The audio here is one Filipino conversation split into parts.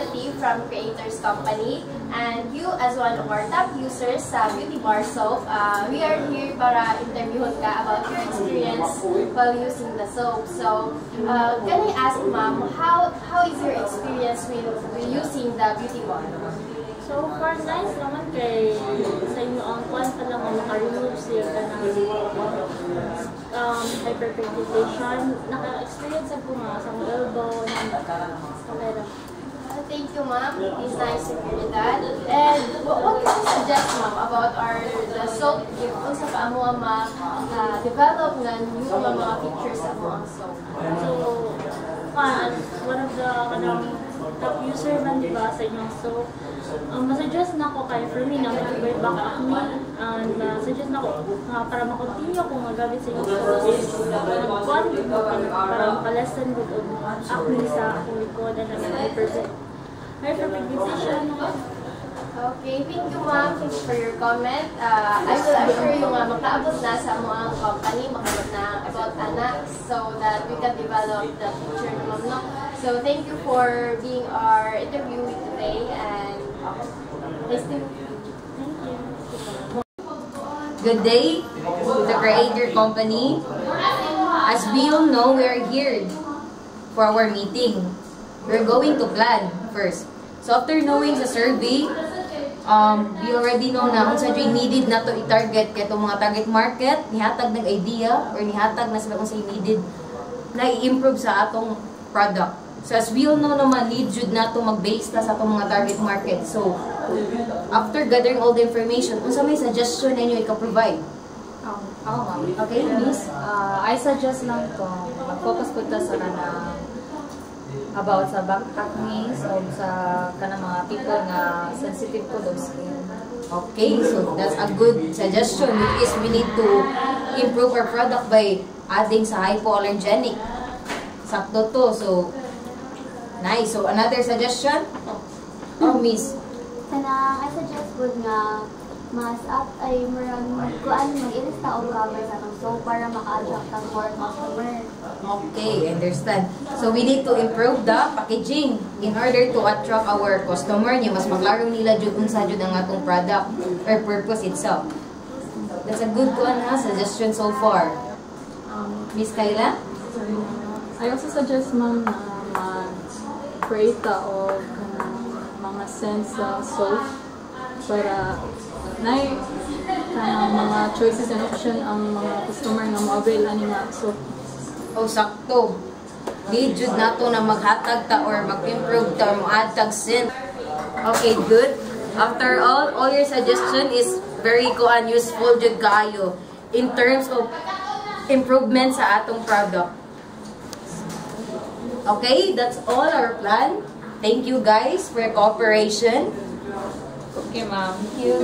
representative from Creators Company, and you as one of our top users sa Beauty Bar soap, we are here para interviewin ka about your experience while using the soap. So, can I ask, ma'am, how is your experience with using the Beauty Bar? So far, nice naman kay sa inyo ang kwan pa lang ang maka-remove siya ka ng hyperpigmentation. Naka-experience ako nga sa elbow, kamera. Thank you, ma'am. It's nice to hear that. And what can you suggest, ma'am, about the soap if kung sa paamo ang develop na new mga features sa mga soap? So, as one of the top user man, diba, sa inyong soap, masuggest na ako kay for me na may back acne, and suggest na ako para makontinue kung magamit sa inyong soap is mag-con para makalesen ko acne sa akong likod and hyperpigmentation. Okay, thank you, ma'am. Thank you for your comment. I will assure you nga makaabot na sa mga company, makaabot na about anak so that we can develop the future na, ma'am, no? So, thank you for being our interviewee today, and nice to meet you. Thank you. Good day to the Creator Company. As we all know, we are here for our meeting. We're going to plan first. So after knowing the survey, we already know na kung sa needed na to i-target kaya itong mga target market, nihatag ng idea or nihatag na sila kung sa needed na i-improve sa atong product. So as we all know naman, need jud na to mag-base na sa itong mga target market. So after gathering all the information, kung sa may suggestion ninyo ika-provide? Ma'am. Okay, miss? I suggest lang to mag-focus po ta sa about sa back acne o sa kanang mga people nga sensitive po daw skin. Okay, so that's a good suggestion because we need to improve our product by adding sa hypoallergenic. Sakto to. So, nice. So, another suggestion? Oh, miss. Sana, I suggest good nga mas up ay marang kuan mag-ilista o cover sa itong soap para maka-attract ang more customer. Okay, understand. So, we need to improve the packaging in order to attract our customer niya. Mas maglaro nila jud unsa jud ang atong product or purpose itself. That's a good one, ha? Suggestion so far. Miss Kayla? I also suggest, ma'am, na mag-create o mga scents sa soap para mga choices and option ang mga customer nga mo-avail ani nga soap. Oh, sakto. Need jud nato na maghatag ta or mag-improve ta or mo-add scent. Okay, good. After all your suggestion is very useful jud kaayo in terms of improvement sa atong product. Okay, that's all our plan. Thank you guys for your cooperation. Okay, ma'am. Thank you.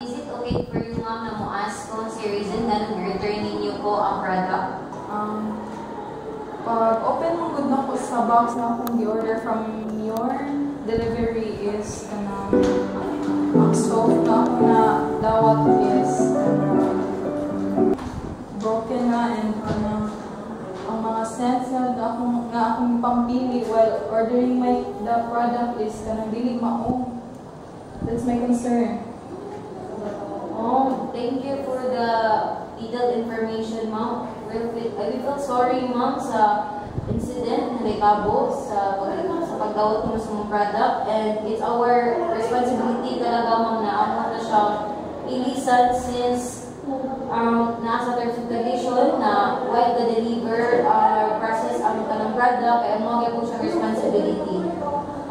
Is it okay for you, ma'am, na mo-ask kung si reason na nag-return ninyo po ang product? Pag open mo good na ko sa box na akong di-order from your delivery is ang soap na ako na dawat is broken na and ang mga scents na akong pambili while ordering the product is kanang dili mao. That's my concern. Oh, thank you for the detailed information, ma'am. We feel sorry, ma'am, sa incident na naitabo sa pagdawat mo sa mga product. And it's our responsibility talaga, ma'am, na amo na siya ilisan since nasa terms and condition na while the deliver process ang kanang product, kaya mo po siya responsibility.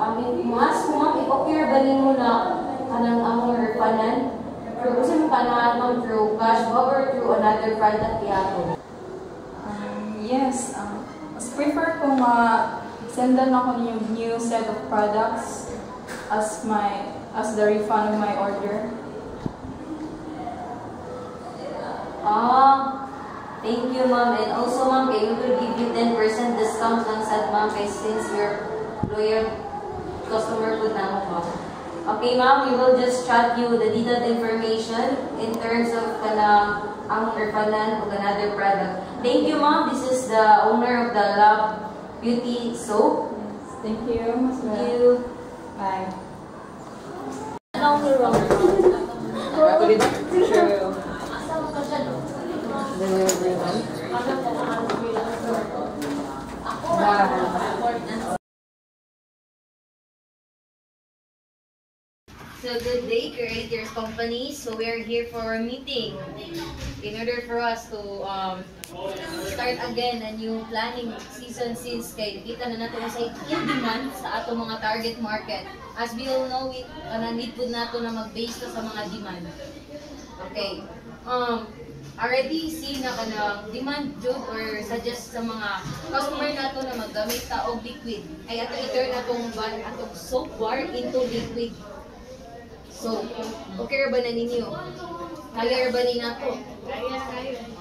If mas mo, if okay ba mo na kanang among refanan, through kasi mo kanaan, ma'am, through cash or through another product yato? Yes. Mas prefer ko sendan ako yung new set of products as the refund of my order. Thank you, ma'am. And also, ma'am, we will give you 10% discount lang sa ma'am, since you're loyal customer po na mo. Okay, ma'am, we will just chat you the detailed information in terms of ang refanan of another product. Thank you, ma'am. This is the owner of the Love Beauty Soap. Thank you. Thank you. Bye. So good day, Creators Company. So we are here for a meeting in order for us to start again a new planning season since kay nakita na natin sa in-demand sa atong mga target market. As we all know, need po nato na mag-base sa mga demand. Okay. Already see na kanang demand jud or suggest sa mga customer nato na maggamit ta og liquid. Ay ato i-turn atong soap bar into liquid. So, okay ba na ninyo? Kaya ba ni nato? Kaya.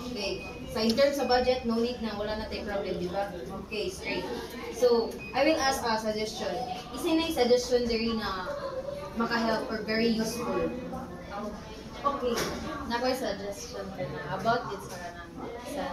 Okay. So, in terms of budget, no need na. Wala na tayong problem, di ba? Okay, straight. So, I will ask a suggestion. Isa na yung suggestion diri na maka-help or very useful. Okay. Nakoy suggestion ka na about it sa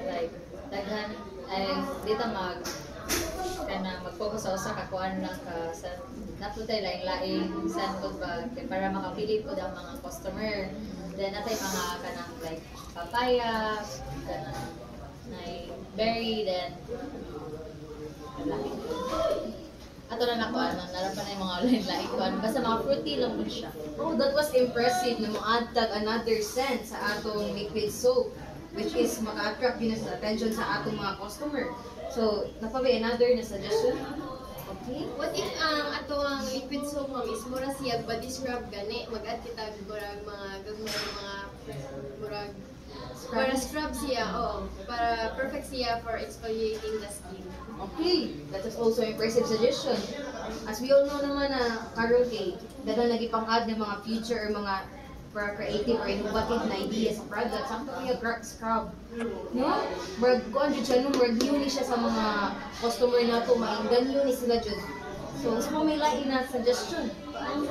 like daghan ay dito mag-focus sa usa ka kuan lang ka sa naputay lain-lain sa ko ba para makapili po ang mga customer. Then natay mga kanang like papaya, kanang berry, then ato na nakuan narapan na yung mga lain-lain kuan basta mga fruity lang po siya. Oh, that was impressive na mo-add tag another scent sa atong liquid soap, which is maka-attract din sa attention sa atong mga customer. So, napabay another na suggestion? Okay. What if ato ang liquid soap ma'am is mura siya body scrub gani mag-add kita murag mga gagmay mga murag para scrub siya, para perfect siya for exfoliating the skin. Okay, that is also impressive suggestion. As we all know naman na karon kay daghang nagipang-add ng mga future or mga para creative or innovative na ideas sa product. Sakto kaya scrub. No? Murag kuan jud siya no, murag new ni siya sa mga customer nato, mainggan new ni sila jud. So, sa may lain na suggestion. Ang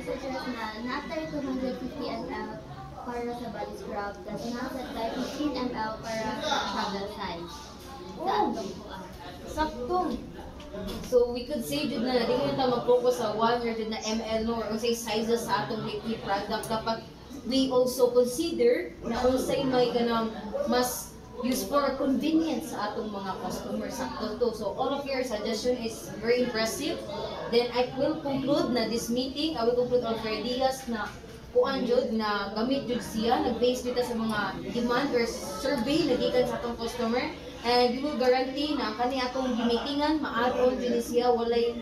suggest na natay 250 ml para sa body scrub, tapos nasa 15 ml para sa travel size. Sakto. So we could say jud na di ko ta mag-focus sa 1 or jud na ml no or say sizes sa atong liquid product, dapat we also consider na unsay may kanang mas use for convenience sa atong mga customers. Sakto to. So all of your suggestion is very impressive. Then I will conclude na this meeting, I will conclude all your ideas na kuan jud na gamit jud siya, nag-base dito sa mga demand or survey na gikan sa atong customer, and we will guarantee na kani atong gimitingan ma-add-on jud siya, walay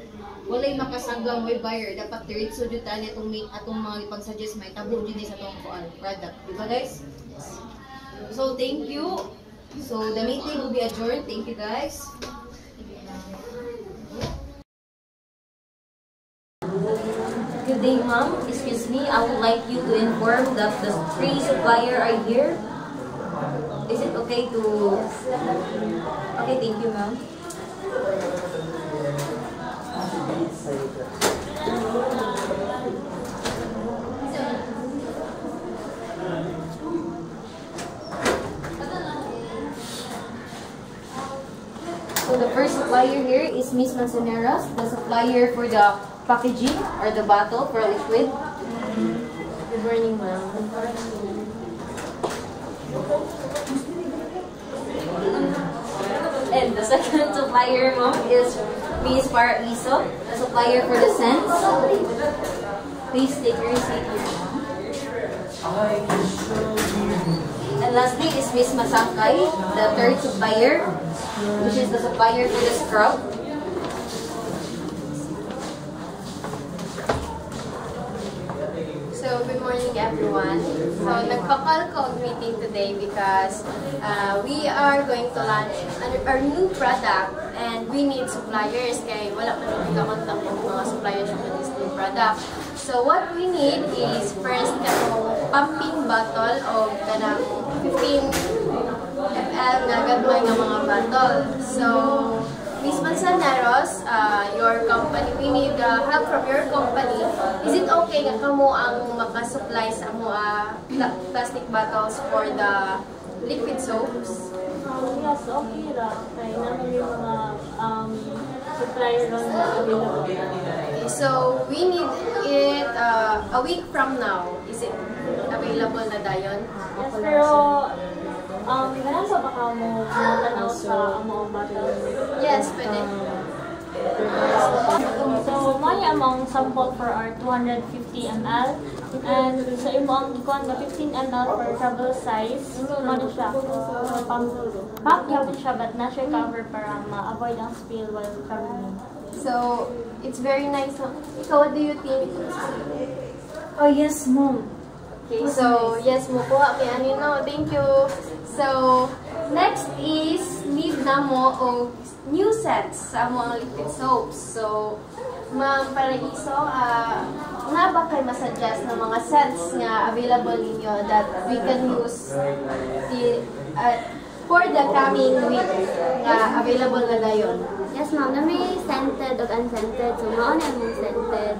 makasanggang way buyer, dapat diretso jud tani atong mga ipang-suggest may tabo jud sa atong kuan product, di ba guys? So thank you. So the meeting will be adjourned. Thank you guys. Good day, ma'am. Excuse me, I would like you to inform that the 3 supplier are here. Is it okay to... Okay, thank you, ma'am. So the first supplier here is Miss Manzaneras, the supplier for the packaging or the bottle for liquid. Good morning, ma'am. And the second supplier, mom, is Miss Paraiso, the supplier for the scents. Please take your receipt here, mom. And lastly is Miss Masangkay, the third supplier, which is the supplier for the scrub. So, good morning everyone. So, nagpa-call ko ang meeting today because we are going to launch our new product and we need suppliers kaya wala pa naman kakontak ng mga suppliers for this new product. So, what we need is first kanong pumping bottle o kanang 15 ml na gagawin ng mga bottle. So, Miss Manzanaros, your company, we need help from your company. Is it okay nga kamo ang makasupply sa mga plastic bottles for the liquid soaps? Yes, okay lang. Kaya naman yung mga supplier ron na available. Okay, so we need it a week from now. Is it available na dayon? Yes, pero ganun sa baka mo tanaw sa among bottle. Yes, pwede. So, may among sample for our 250 ml and sa imo ang ikuan na 15 ml for travel size. Ano siya? Pack yapon siya but na siya cover para ma-avoid ang spill while traveling. So, it's very nice. So, what do you think? Oh yes, mom. Okay, so yes, mukuha kay ano no. Thank you. So, next is need na mo og new scents sa mo ang liquid soaps. So, Ma'am Paraiso, nga ba kayo masuggest ng mga scents nga available ninyo that we can use for the coming week nga available na dayon? Yes, ma'am. Na may scented o unscented. So, mauna yung scented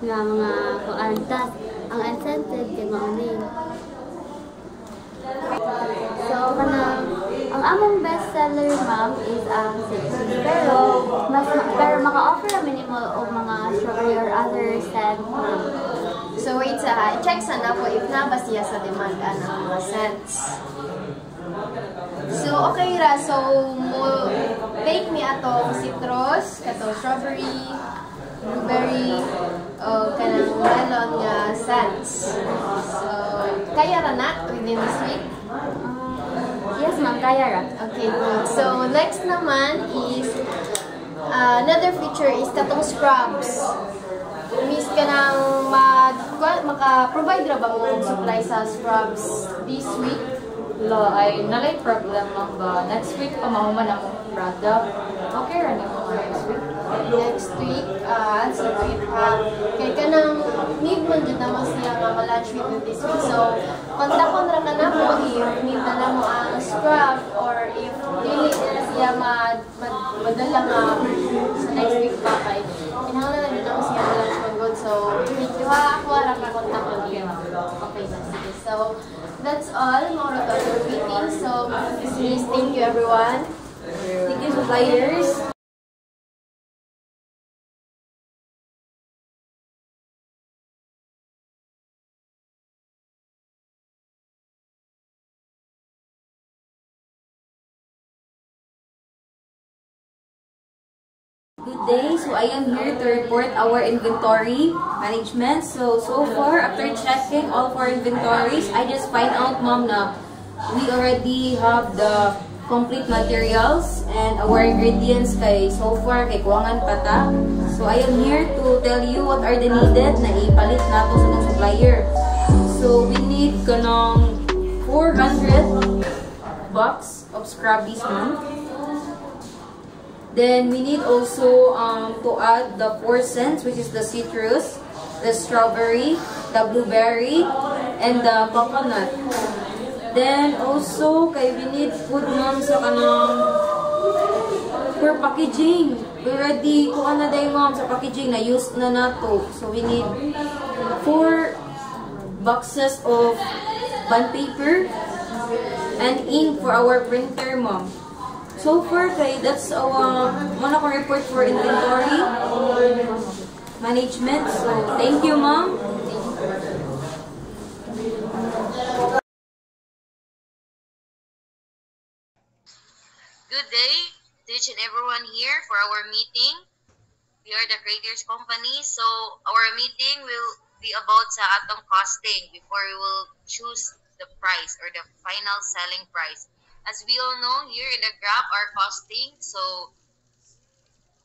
nga mga kuantas. Ang unscented, kay mauna yun. So, ang among bestseller, ma'am, is ang citrus. Pero maka-offer namin mo o mga strawberry or other scent, ma'am. So, wait check sana po if naba siya sa demand ng mga scents. So, okay ra. So, take me atong citrus, katong strawberry, blueberry, o kanang melon nga scents. So, kaya ra na within this week? Yes, ma'am. Kaya ra. Okay, good. So, next naman is, another feature is katong scrubs. Miss ka nang maka-provide ra ba mo supply sa scrubs this week? Lo, ay nalay problem lang ba? Next week pa mahuman ang product. Okay ra ni mo next week. Next week, so wait ha. Kaya ka nang need mo dyan naman siya nga ma-lunch with this week. So, kontakon ra ka na mo if need na mo ang scrub or if dili na siya madala nga sa next week pa kay kinahanglan na dyan naman siya ma-lunch with good. So, diha ako ra ka kontakon niya. Okay na, sige. So, that's all. More of our meeting. So, please, thank you everyone. Thank you, suppliers. Good day. So I am here to report our inventory management. So far, after checking all of our inventories, I just find out, mom, na we already have the complete materials and our ingredients kay so far kay kuwangan pata. So I am here to tell you what are the needed na ipalit nato sa mga supplier. So we need kanang 400 box of scrub this month. Then we need also to add the 4 scents, which is the citrus, the strawberry, the blueberry, and the coconut. Then also, kay we need food ma'am sa kanang for packaging. We already kuha na day ma'am sa packaging na used na nato. So we need 4 boxes of bond paper and ink for our printer ma'am. So far, kay that's our muna ko report for inventory management. So thank you, ma'am. Good day to each and everyone here for our meeting. We are the Creators Company, so our meeting will be about sa atong costing before we will choose the price or the final selling price. As we all know, here in the graph our costing, so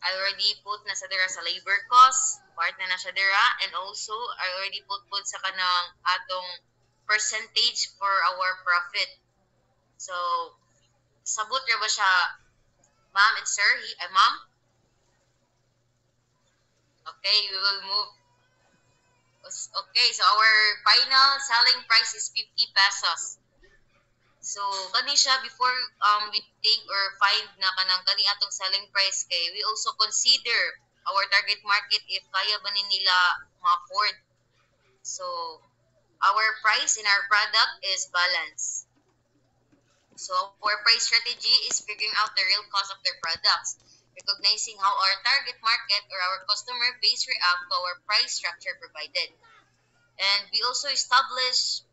I already put na sa dira sa labor cost, part na siya dira, and also I already put sa kanang atong percentage for our profit. So, sabot ra ba siya, ma'am and sir? Ma'am? Okay, we will move. Okay, so our final selling price is 50 pesos. So, kani siya before we think or find na kanang kani atong selling price kay we also consider our target market if kaya ba ni nila ma-afford. So, our price in our product is balanced. So, our price strategy is figuring out the real cost of their products, recognizing how our target market or our customer base react to our price structure provided. And we also establish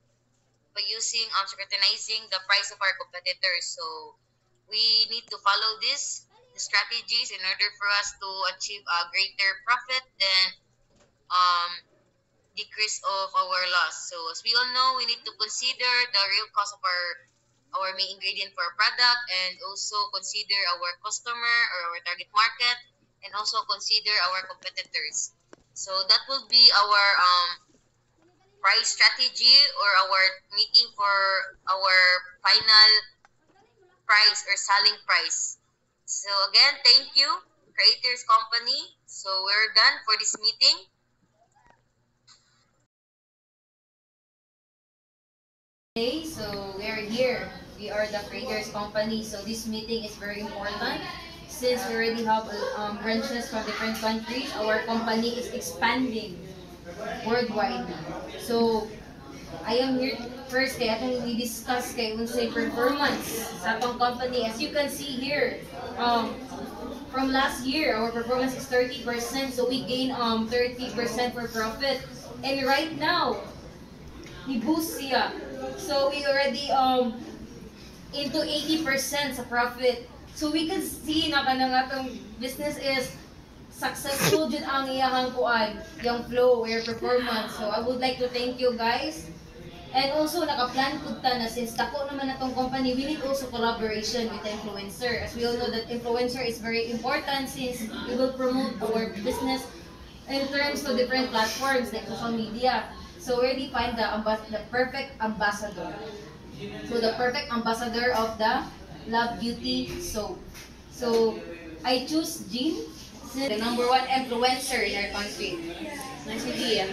by using scrutinizing the price of our competitors. So, we need to follow the strategies in order for us to achieve a greater profit than decrease of our loss. So, as we all know, we need to consider the real cost of our main ingredient for our product, and also consider our customer or our target market, and also consider our competitors. So that will be our price strategy or our meeting for our final price or selling price. So again, thank you, Creators Company. So we're done for this meeting. Okay, so we're here. We are the Creators Company. So this meeting is very important since we already have branches from different countries. Our company is expanding worldwide. So I am here first kay atong we discuss kay unsay performance sa atong company. As you can see here, from last year our performance is 30%, so we gain 30% for profit. And right now, ni-boost siya. So we already into 80% sa profit. So we can see na kanang atong business is successful jud ang iyahang kuan, yung flow, your performance. So I would like to thank you guys. And also naka-plan pud ta na since dako naman natong company, we need also collaboration with the influencer. As we all know that influencer is very important since we will promote our business in terms to different platforms like social media. So we already find the perfect ambassador. So the perfect ambassador of the Love Beauty soap. So I choose Jean, the #1 influencer in our country. Nice idea.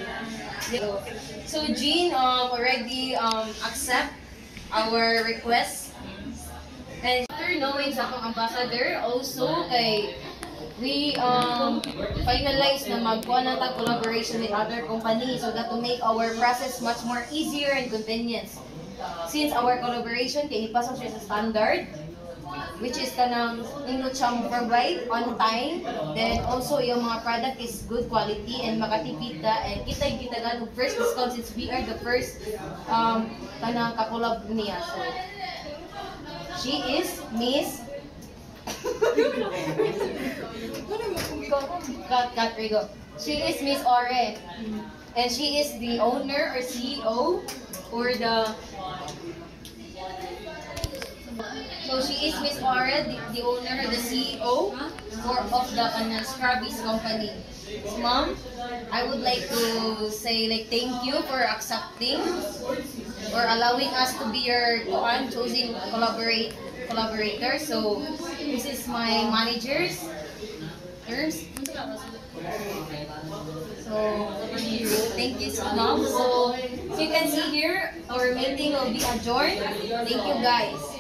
So Jean already accept our request. And after knowing sa akong ambassador, also kay we finalize na magkuha na ta collaboration with other companies so that to make our process much more easier and convenient. Since our collaboration kay ipasok siya sa standard, which is kanang indot siya provide on time, then also yung mga product is good quality and makatipid ta, and kita ganong first discount since we are the first kanang kakolab niya. So she is Miss Rigo. She is Miss Ore, and she is the owner or CEO or the. So she is Miss Ore, the owner, the CEO of the Scrubbies company. So, Ma'am, I would like to say thank you for accepting or allowing us to be your chosen collaborator. So this is my manager's terms. So thank you so much. So you can see here our meeting will be adjourned. Thank you guys.